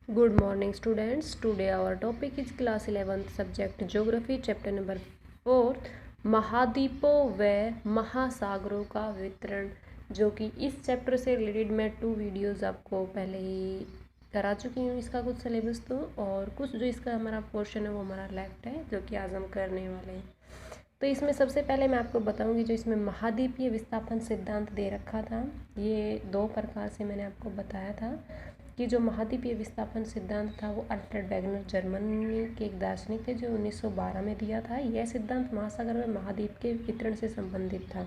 Good morning, students. Today our topic is class 11th subject geography chapter number 4 महाद्वीपों व महासागरों का वितरण, जो कि इस चैप्टर से रिलेटेड मैं 2 वीडियोस आपको पहले ही करा चुकी हूँ। इसका कुछ सिलेबस तो और कुछ जो इसका हमारा पोर्शन है वो हमारा लेफ्ट है, जो कि आज हम करने वाले हैं। तो इसमें सबसे पहले मैं आपको बताऊंगी जो इसमें महाद्वीपीय विस्थापन सिद्धांत दे रखा था। ये 2 प्रकार से मैंने आपको बताया था कि जो महाद्वीपीय विस्थापन सिद्धांत था वो अल्फ्रेड वेगनर जर्मनी के एक दार्शनिक थे जो 1912 में दिया था। यह सिद्धांत महासागर में महाद्वीप के वितरण से संबंधित था।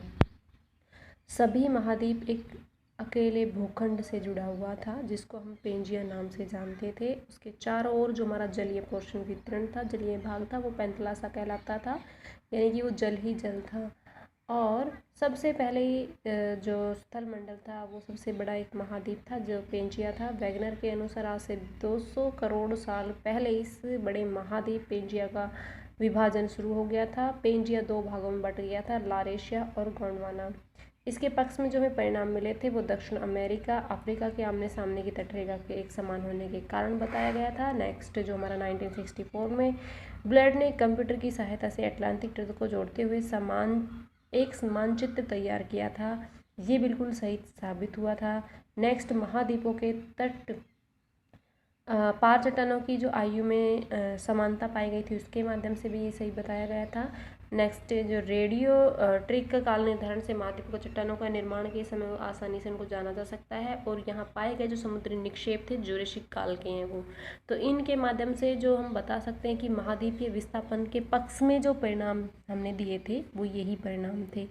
सभी महाद्वीप एक अकेले भूखंड से जुड़ा हुआ था जिसको हम पेंजिया नाम से जानते थे। उसके चारों ओर जो हमारा जलीय पोर्शन वितरण था, जलीय भाग था, वो पेंथलासा कहलाता था, यानी कि वो जल ही जल था। और सबसे पहले जो स्थल मंडल था वो सबसे बड़ा एक महाद्वीप था जो पेंजिया था। वैगनर के अनुसार आज से 200 करोड़ साल पहले इस बड़े महाद्वीप पेंजिया का विभाजन शुरू हो गया था। पेंजिया 2 भागों में बट गया था, लारेशिया और गोंडवाना। इसके पक्ष में जो हमें परिणाम मिले थे वो दक्षिण अमेरिका, अफ्रीका के आमने सामने की तटरेखा के एक समान होने के कारण बताया गया था। नेक्स्ट जो हमारा 1964 में ब्लेड ने कंप्यूटर की सहायता से अटलांटिक तट को जोड़ते हुए एक मानचित्र तैयार किया था। ये बिल्कुल सही साबित हुआ था। नेक्स्ट महाद्वीपों के तट पार चट्टानों की जो आयु में समानता पाई गई थी उसके माध्यम से भी ये सही बताया गया था। नेक्स्ट जो रेडियो ट्रिक का काल निर्धारण से महाद्वीपों के चट्टानों का निर्माण के समय आसानी से उनको जाना जा सकता है। और यहाँ पाए गए जो समुद्री निक्षेप थे जुरेसिक काल के हैं वो, तो इनके माध्यम से जो हम बता सकते हैं कि महाद्वीपीय विस्थापन के पक्ष में जो परिणाम हमने दिए थे वो यही परिणाम थे।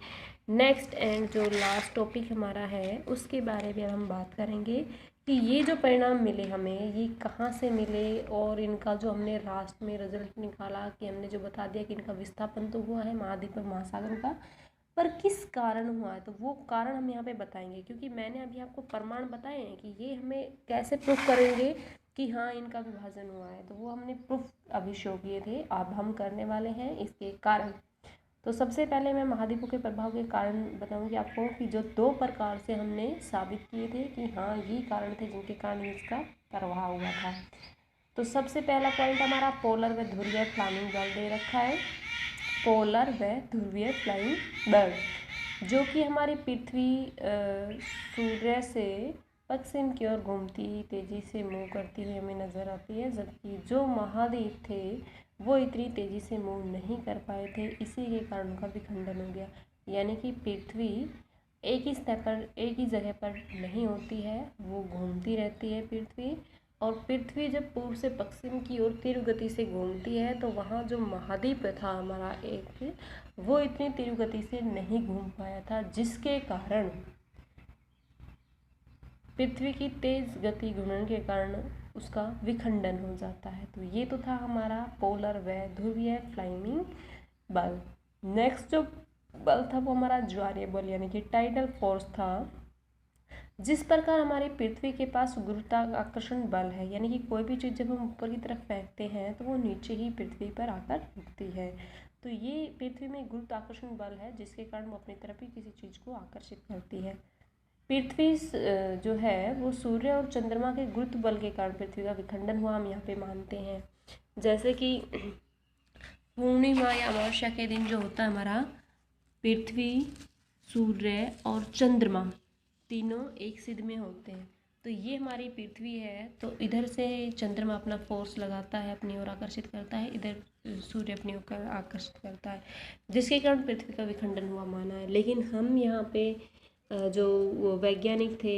नेक्स्ट एंड जो लास्ट टॉपिक हमारा है उसके बारे में हम बात करेंगे कि ये जो परिणाम मिले हमें ये कहाँ से मिले, और इनका जो हमने लास्ट में रिजल्ट निकाला कि हमने जो बता दिया कि इनका विस्थापन तो हुआ है महाद्वीप और महासागर का, पर किस कारण हुआ है तो वो कारण हम यहाँ पे बताएंगे। क्योंकि मैंने अभी आपको प्रमाण बताए हैं कि ये हमें कैसे प्रूफ करेंगे कि हाँ इनका विभाजन हुआ है, तो वो हमने प्रूफ अभी शो किए थे, अब हम करने वाले हैं इसके कारण। तो सबसे पहले मैं महाद्वीपों के प्रभाव के कारण बताऊंगी आपको कि जो 2 प्रकार से हमने साबित किए थे कि हाँ ये कारण थे जिनके कारण इसका प्रभाव हुआ था। तो सबसे पहला पॉइंट हमारा पोलर व ध्रुवीय फ्लाइंग बल दे रखा है। पोलर व ध्रुवीय फ्लाइंग बल जो कि हमारी पृथ्वी सूर्य से पश्चिम की ओर घूमती तेजी से मूव करती हुई हमें नजर आती है, जबकि जो महाद्वीप थे वो इतनी तेज़ी से मूव नहीं कर पाए थे, इसी के कारण उनका विखंडन हो गया। यानी कि पृथ्वी एक ही स्तर पर एक ही जगह पर नहीं होती है, वो घूमती रहती है पृथ्वी। और पृथ्वी जब पूर्व से पश्चिम की ओर तीव्र गति से घूमती है तो वहाँ जो महाद्वीप था हमारा एक, वो इतनी तीव्र गति से नहीं घूम पाया था, जिसके कारण पृथ्वी की तेज गति घूर्णन के कारण उसका विखंडन हो जाता है। तो ये तो था हमारा पोलर व ध्रुवीय फ्लाइंग बल। नेक्स्ट जो बल था वो हमारा ज्वारीय बल यानी कि टाइडल फोर्स था। जिस प्रकार हमारी पृथ्वी के पास गुरुत्वाकर्षण बल है, यानी कि कोई भी चीज़ जब हम ऊपर की तरफ फेंकते हैं तो वो नीचे ही पृथ्वी पर आकर रुकती है। तो ये पृथ्वी में गुरुत्वाकर्षण बल है जिसके कारण वो अपनी तरफ ही किसी चीज़ को आकर्षित करती है। पृथ्वी जो है वो सूर्य और चंद्रमा के गुरुत्व बल के कारण पृथ्वी का विखंडन हुआ, हम यहाँ पे मानते हैं। जैसे कि पूर्णिमा या अमावस्या के दिन जो होता है हमारा, पृथ्वी, सूर्य और चंद्रमा तीनों एक सिध में होते हैं। तो ये हमारी पृथ्वी है, तो इधर से चंद्रमा अपना फोर्स लगाता है, अपनी ओर आकर्षित करता है, इधर सूर्य अपनी ओर आकर्षित करता है, जिसके कारण पृथ्वी का विखंडन हुआ माना है। लेकिन हम यहाँ पे जो वैज्ञानिक थे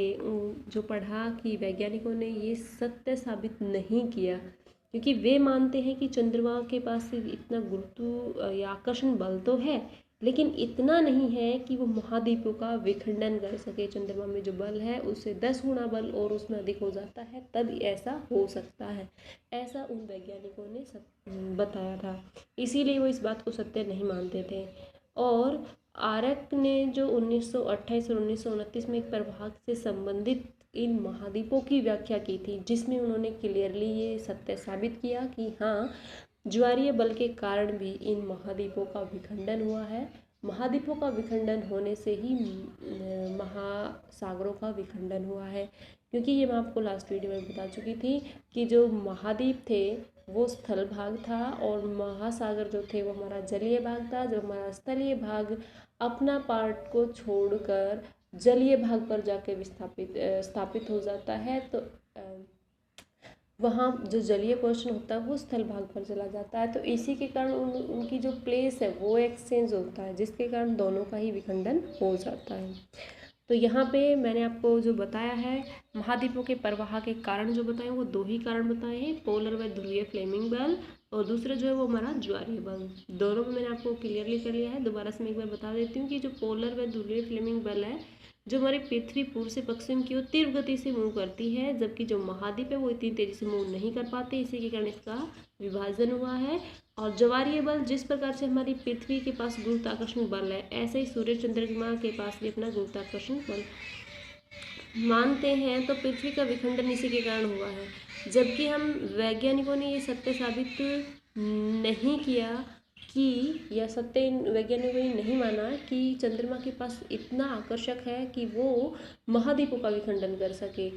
जो पढ़ा कि वैज्ञानिकों ने ये सत्य साबित नहीं किया, क्योंकि वे मानते हैं कि चंद्रमा के पास इतना गुरुत्व या आकर्षण बल तो है लेकिन इतना नहीं है कि वो महाद्वीपों का विखंडन कर सके। चंद्रमा में जो बल है उससे 10 गुना बल और उसमें अधिक हो जाता है, तब ऐसा हो सकता है, ऐसा उन वैज्ञानिकों ने बताया था। इसीलिए वो इस बात को सत्य नहीं मानते थे। और आर्क ने जो 1928 और 1929 में एक प्रभाग से संबंधित इन महाद्वीपों की व्याख्या की थी, जिसमें उन्होंने क्लियरली ये सत्य साबित किया कि हाँ ज्वारीय बल के कारण भी इन महाद्वीपों का विखंडन हुआ है। महाद्वीपों का विखंडन होने से ही महासागरों का विखंडन हुआ है। क्योंकि ये मैं आपको लास्ट वीडियो में बता चुकी थी कि जो महाद्वीप थे वो स्थल भाग था और महासागर जो थे वो हमारा जलीय भाग था। जो हमारा स्थलीय भाग अपना पार्ट को छोड़कर जलीय भाग पर जाके स्थापित हो जाता है, तो वहाँ जो जलीय पोर्शन होता है वो स्थल भाग पर चला जाता है। तो इसी के कारण उनकी जो प्लेस है वो एक्सचेंज होता है, जिसके कारण दोनों का ही विखंडन हो जाता है। तो यहाँ पे मैंने आपको जो बताया है महाद्वीपों के प्रवाह के कारण जो बताए वो दो ही कारण बताए हैं, पोलर व ध्रुवीय फ्लेमिंग बल और दूसरा जो है वो हमारा ज्वारीय बल। दोनों में मैंने आपको क्लियरली कर लिया है। दोबारा से मैं एक बार बता देती हूँ कि जो पोलर व ध्रुवीय फ्लेमिंग बल है, जो हमारी पृथ्वी पूर्व से पश्चिम की ओर तीव्र गति से मूव करती है, जबकि जो महाद्वीप है वो इतनी तेजी से मूव नहीं कर पाते, इसी के कारण इसका विभाजन हुआ है। और ज्वारीय बल, जिस प्रकार से हमारी पृथ्वी के पास गुरुत्वाकर्षण बल है, ऐसे ही सूर्य चंद्रमा के पास भी अपना गुरुत्वाकर्षण बल मानते हैं, तो पृथ्वी का विखंडन इसी के कारण हुआ है। जबकि हम वैज्ञानिकों ने ये सत्य साबित नहीं किया कि, या सत्य वैज्ञानिकों ने नहीं माना कि चंद्रमा के पास इतना आकर्षक है कि वो महाद्वीपों का विखंडन कर सके।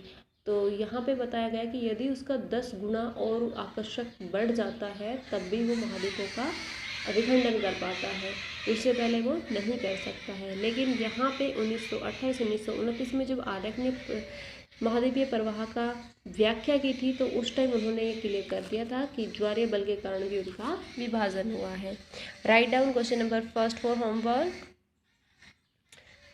तो यहाँ पे बताया गया कि यदि उसका 10 गुना और आकर्षक बढ़ जाता है तब भी वो महाद्वीपों का विखंडन कर पाता है, इससे पहले वो नहीं कर सकता है। लेकिन यहाँ पे 1928-1929 में जब आर्यक ने महाद्वीपीय प्रवाह का व्याख्या की थी तो उस टाइम उन्होंने ये क्लियर कर दिया था कि ज्वारीय बल के कारण भी उनका विभाजन हुआ है। Write down question number first for homework.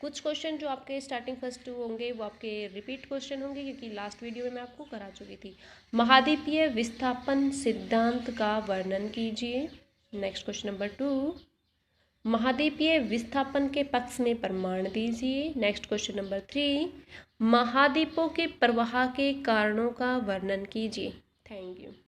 कुछ क्वेश्चन जो आपके स्टार्टिंग फर्स्ट होंगे वो आपके रिपीट क्वेश्चन होंगे, क्योंकि लास्ट वीडियो में मैं आपको करा चुकी थी। महाद्वीपीय विस्थापन सिद्धांत का वर्णन कीजिए। नेक्स्ट क्वेश्चन नंबर 2, महाद्वीपीय विस्थापन के पक्ष में प्रमाण दीजिए। नेक्स्ट क्वेश्चन नंबर 3, महाद्वीपों के प्रवाह के कारणों का वर्णन कीजिए। Thank you.